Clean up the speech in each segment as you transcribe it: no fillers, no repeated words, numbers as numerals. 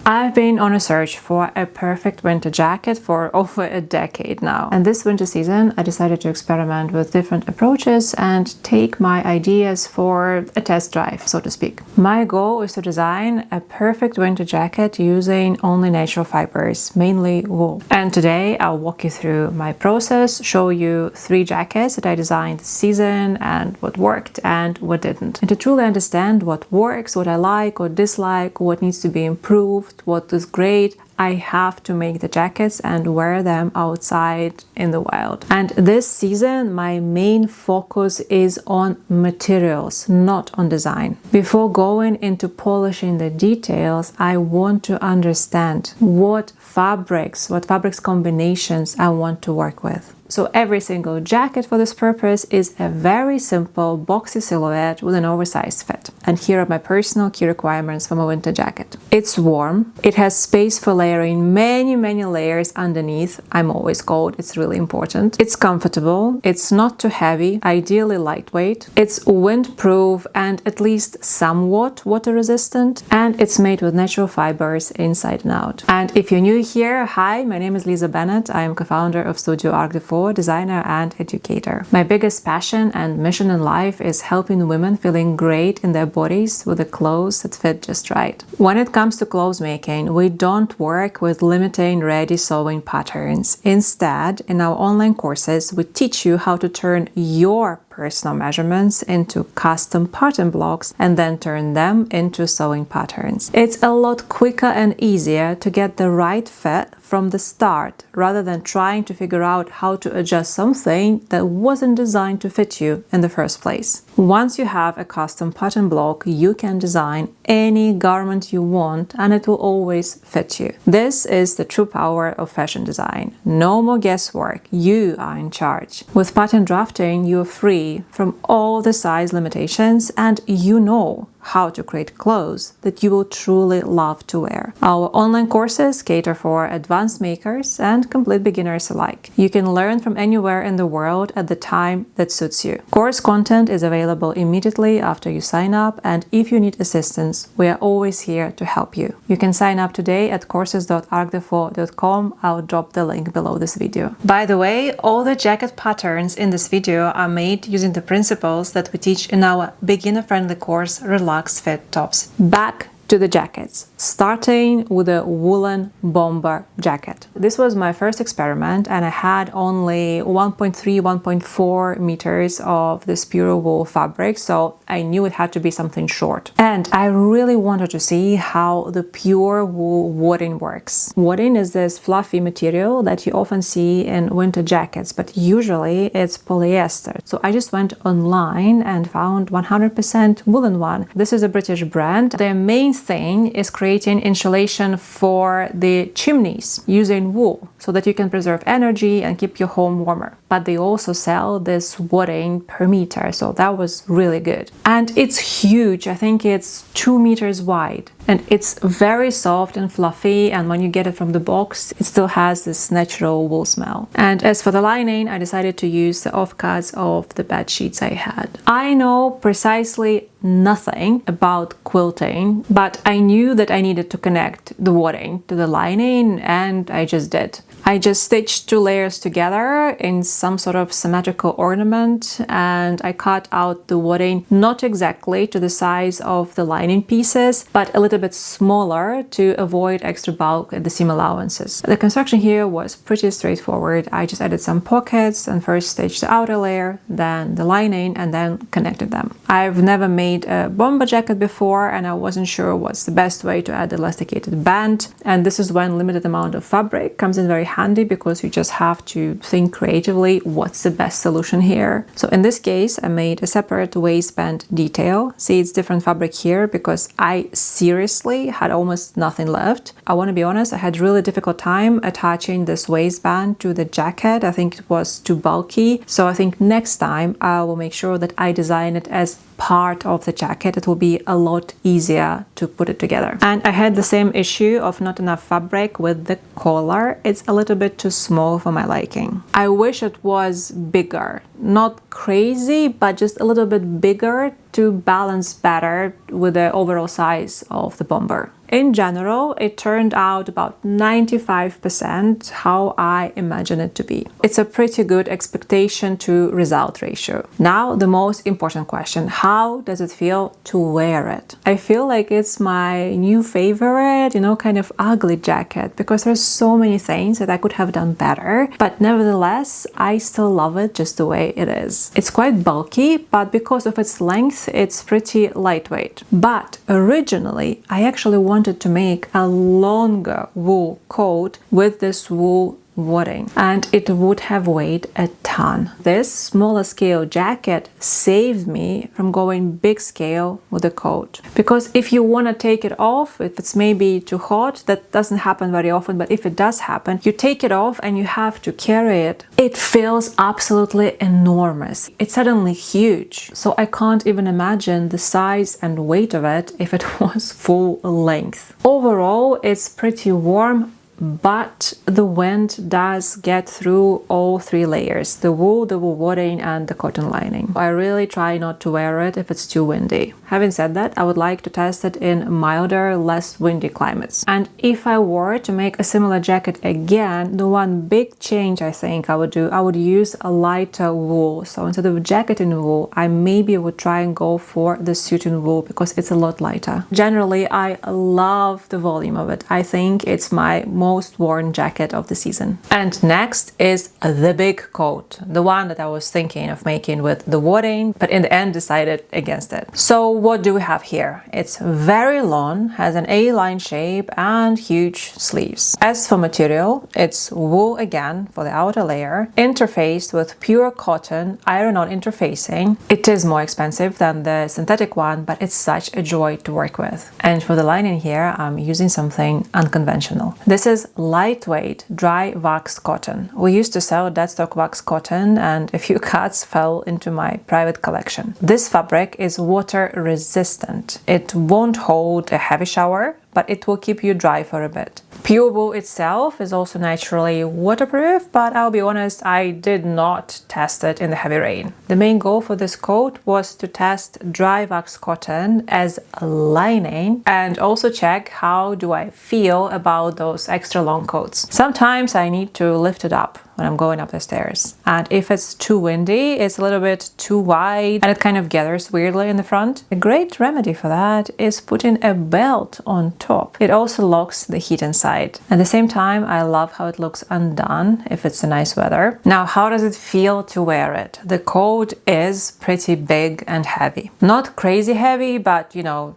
I've been on a search for a perfect winter jacket for over a decade now. And this winter season, I decided to experiment with different approaches and take my ideas for a test drive, so to speak. My goal is to design a perfect winter jacket using only natural fibers, mainly wool. And today I'll walk you through my process, show you 3 jackets that I designed this season and what worked and what didn't. And to truly understand what works, what I like or dislike, what needs to be improved, what is great, I have to make the jackets and wear them outside in the wild. And this season, my main focus is on materials, not on design. Before going into polishing the details, I want to understand what fabrics combinations I want to work with. So every single jacket for this purpose is a very simple boxy silhouette with an oversized fit. And here are my personal key requirements for my winter jacket. It's warm. It has space for layering many layers underneath. I'm always cold. It's really important. It's comfortable. It's not too heavy, ideally lightweight. It's windproof and at least somewhat water resistant. And it's made with natural fibers inside and out. And if you're new here, hi, my name is Lisa Bennett. I am co-founder of Studio Arkdefo, designer and educator. My biggest passion and mission in life is helping women feeling great in their bodies with the clothes that fit just right. When it comes to clothes making, we don't work with limiting ready sewing patterns. Instead, in our online courses, we teach you how to turn your personal measurements into custom pattern blocks and then turn them into sewing patterns. It's a lot quicker and easier to get the right fit from the start rather than trying to figure out how to adjust something that wasn't designed to fit you in the first place. Once you have a custom pattern block, you can design any garment you want and it will always fit you. This is the true power of fashion design. No more guesswork. You are in charge. With pattern drafting, you are free from all the size limitations and you know how to create clothes that you will truly love to wear. Our online courses cater for advanced makers and complete beginners alike. You can learn from anywhere in the world at the time that suits you. Course content is available immediately after you sign up, and if you need assistance, we are always here to help you. You can sign up today at courses.arkdefo.com. I'll drop the link below this video. By the way, all the jacket patterns in this video are made using the principles that we teach in our beginner-friendly course, Relax Fit Tops. Back to the jackets, starting with a woolen bomber jacket. This was my first experiment and I had only 1.4 meters of this pure wool fabric, so I knew it had to be something short. And I really wanted to see how the pure wool wadding works. Wadding is this fluffy material that you often see in winter jackets, but usually it's polyester. So I just went online and found 100% woolen one. This is a British brand. Their main thing is creating insulation for the chimneys using wool so that you can preserve energy and keep your home warmer. But they also sell this wadding per meter, so that was really good. And it's huge. I think it's 2 meters wide. And it's very soft and fluffy, and when you get it from the box, it still has this natural wool smell. And as for the lining, I decided to use the offcuts of the bed sheets I had. I know precisely nothing about quilting, but I knew that I needed to connect the wadding to the lining, and I just did. I just stitched 2 layers together in some sort of symmetrical ornament, and I cut out the wadding not exactly to the size of the lining pieces, but a little bit smaller to avoid extra bulk at the seam allowances. The construction here was pretty straightforward. I just added some pockets and first stitched the outer layer, then the lining, and then connected them. I've never made a bomber jacket before, and I wasn't sure what's the best way to add the elasticated band, and this is when limited amount of fabric comes in very handy because you just have to think creatively what's the best solution here. So in this case, I made a separate waistband detail. See, it's different fabric here because I seriously had almost nothing left. I want to be honest, I had really difficult time attaching this waistband to the jacket. I think it was too bulky. So I think next time I will make sure that I design it as part of the jacket. It will be a lot easier to put it together. And I had the same issue of not enough fabric with the collar. It's a little bit too small for my liking. I wish it was bigger, not crazy, but just a little bit bigger to balance better with the overall size of the bomber. in general, it turned out about 95% how I imagine it to be. It's a pretty good expectation to result ratio. Now, the most important question, how does it feel to wear it? I feel like it's my new favorite, kind of ugly jacket, because there's so many things that I could have done better, but nevertheless, I still love it just the way it is. It's quite bulky, but because of its length, it's pretty lightweight. But originally, I actually wanted to make a longer wool coat with this wool wadding, and it would have weighed a ton. This smaller scale jacket saved me from going big scale with the coat, because if you want to take it off, if it's maybe too hot, that doesn't happen very often, but if it does happen, you take it off and you have to carry it. It feels absolutely enormous. It's suddenly huge, so I can't even imagine the size and weight of it if it was full length. Overall, it's pretty warm, but the wind does get through all three layers, the wool wadding, and the cotton lining. I really try not to wear it if it's too windy. Having said that, I would like to test it in milder, less windy climates. And if I were to make a similar jacket again, the one big change I think I would do, I would use a lighter wool. So instead of a jacket in wool, I maybe would try and go for the suit in wool, because it's a lot lighter. Generally, I love the volume of it. I think it's my most worn jacket of the season. And next is the big coat, the one that I was thinking of making with the wadding, but in the end decided against it. So what do we have here? It's very long, has an A-line shape and huge sleeves. As for material, it's wool again for the outer layer, interfaced with pure cotton, iron-on interfacing. It is more expensive than the synthetic one, but it's such a joy to work with. And for the lining here, I'm using something unconventional. This is lightweight dry wax cotton. We used to sell deadstock wax cotton, and a few cuts fell into my private collection. This fabric is water resistant. It won't hold a heavy shower, but it will keep you dry for a bit. Pure wool itself is also naturally waterproof, but I'll be honest, I did not test it in the heavy rain. The main goal for this coat was to test dry wax cotton as a lining and also check how do I feel about those extra long coats. Sometimes I need to lift it up when I'm going up the stairs, and if it's too windy, it's a little bit too wide and it kind of gathers weirdly in the front. A great remedy for that is putting a belt on top. It also locks the heat inside. At the same time, I love how it looks undone if it's a nice weather. Now, how does it feel to wear it? The coat is pretty big and heavy. Not crazy heavy, but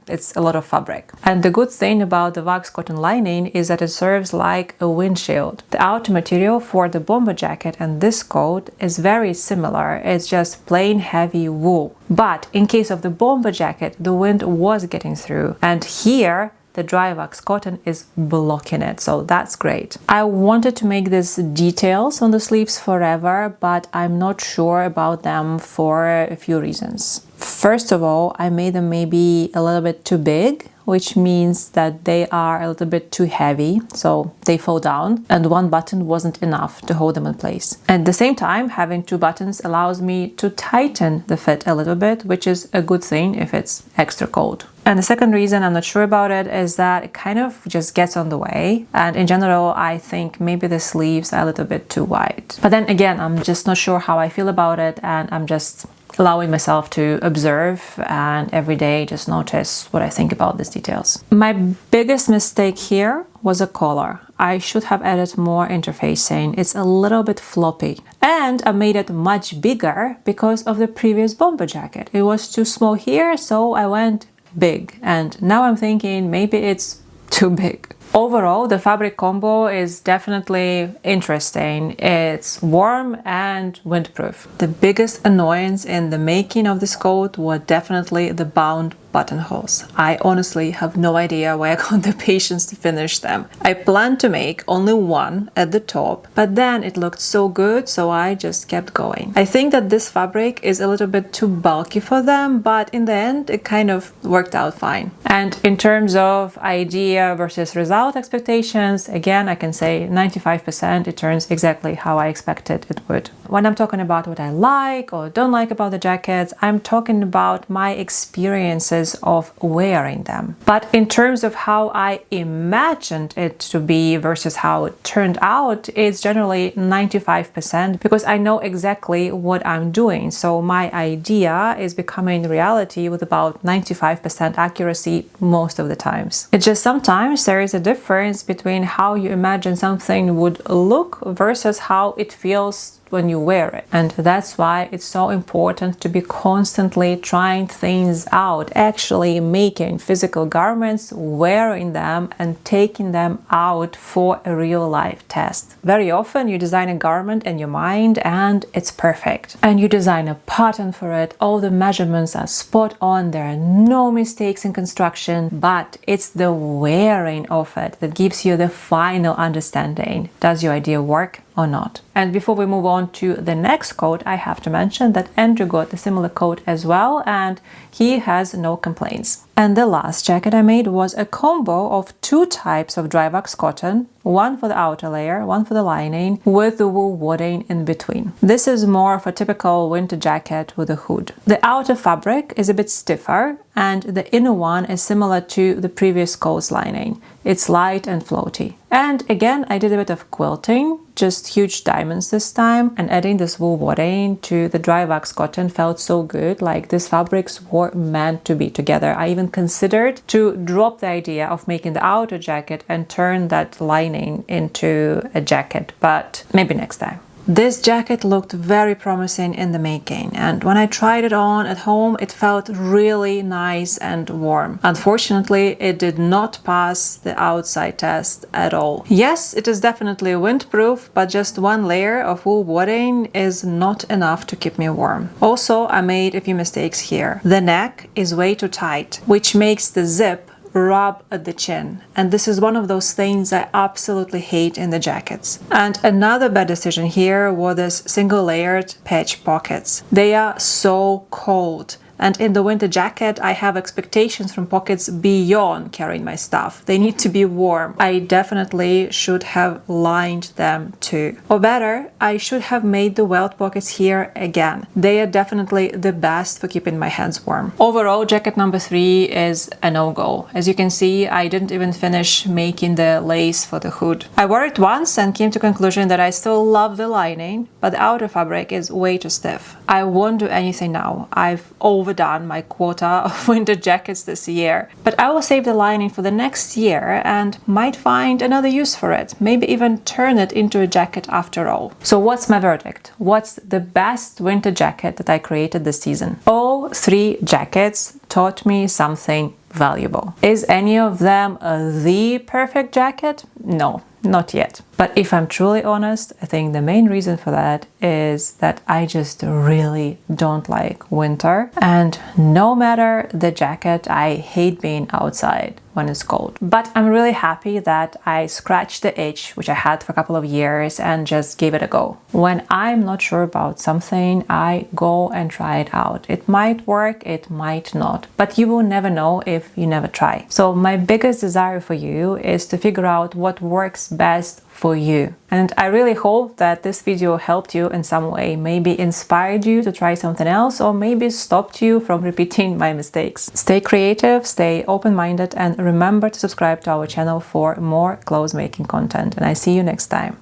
it's a lot of fabric. And the good thing about the wax cotton lining is that it serves like a windshield. The outer material for the bomber jacket and this coat is very similar. It's just plain heavy wool. But in case of the bomber jacket, the wind was getting through, and here the dry wax cotton is blocking it, so that's great. I wanted to make these details on the sleeves forever, but I'm not sure about them for a few reasons. First of all, I made them maybe a little bit too big, which means that they are a little bit too heavy, so they fall down, and one button wasn't enough to hold them in place. At the same time, having two buttons allows me to tighten the fit a little bit, which is a good thing if it's extra cold. And the second reason I'm not sure about it is that it kind of just gets on the way, and in general I think maybe the sleeves are a little bit too wide. But then again, I'm just not sure how I feel about it, and I'm just allowing myself to observe and every day just notice what I think about these details. My biggest mistake here was a collar. I should have added more interfacing. It's a little bit floppy. And I made it much bigger because of the previous bomber jacket. It was too small here, so I went big. And now I'm thinking maybe it's too big. Overall, the fabric combo is definitely interesting. It's warm and windproof. The biggest annoyance in the making of this coat was definitely the bound buttonholes. I honestly have no idea why I got the patience to finish them. I planned to make only one at the top, but then it looked so good, so I just kept going. I think that this fabric is a little bit too bulky for them, but in the end it kind of worked out fine. And in terms of idea versus result expectations, again I can say 95% it turns exactly how I expected it would. When I'm talking about what I like or don't like about the jackets, I'm talking about my experiences chances of wearing them. But in terms of how I imagined it to be versus how it turned out, it's generally 95% because I know exactly what I'm doing. So my idea is becoming reality with about 95% accuracy most of the times. It's just sometimes there is a difference between how you imagine something would look versus how it feels when you wear it. And that's why it's so important to be constantly trying things out, actually making physical garments, wearing them and taking them out for a real life test. Very often you design a garment in your mind and it's perfect. And you design a pattern for it, all the measurements are spot on, there are no mistakes in construction, but it's the wearing of it that gives you the final understanding. Does your idea work or not? And before we move on to the next coat, I have to mention that Andrew got a similar coat as well and he has no complaints. And the last jacket I made was a combo of two types of dry wax cotton, one for the outer layer, one for the lining, with the wool wadding in between. This is more of a typical winter jacket with a hood. The outer fabric is a bit stiffer and the inner one is similar to the previous coat's lining. It's light and floaty. And again, I did a bit of quilting, just huge diamonds this time, and adding this wool wadding to the dry wax cotton felt so good, like these fabrics were meant to be together. I even considered to drop the idea of making the outer jacket and turn that lining into a jacket, but maybe next time. This jacket looked very promising in the making, and when I tried it on at home, it felt really nice and warm. Unfortunately, it did not pass the outside test at all. Yes, it is definitely windproof, but just one layer of wool wadding is not enough to keep me warm. Also, I made a few mistakes here. The neck is way too tight, which makes the zip rub at the chin, and this is one of those things I absolutely hate in the jackets. And another bad decision here were these single layered patch pockets. They are so cold. And in the winter jacket, I have expectations from pockets beyond carrying my stuff. They need to be warm. I definitely should have lined them too. Or better, I should have made the welt pockets here again. They are definitely the best for keeping my hands warm. Overall, jacket number 3 is a no-go. As you can see, I didn't even finish making the lace for the hood. I wore it once and came to the conclusion that I still love the lining, but the outer fabric is way too stiff. I won't do anything now. I've overdone my quota of winter jackets this year, but I will save the lining for the next year and might find another use for it, maybe even turn it into a jacket after all. So what's my verdict? What's the best winter jacket that I created this season? All 3 jackets taught me something valuable. Is any of them the perfect jacket? No, not yet. But if I'm truly honest, I think the main reason for that is that I just really don't like winter. And no matter the jacket, I hate being outside when it's cold. But I'm really happy that I scratched the itch, which I had for a couple of years, and just gave it a go. When I'm not sure about something, I go and try it out. It might work, it might not, but you will never know if you never try. So my biggest desire for you is to figure out what works best for you. And I really hope that this video helped you in some way, maybe inspired you to try something else, or maybe stopped you from repeating my mistakes. Stay creative, stay open-minded, and remember to subscribe to our channel for more clothes making content. And I see you next time.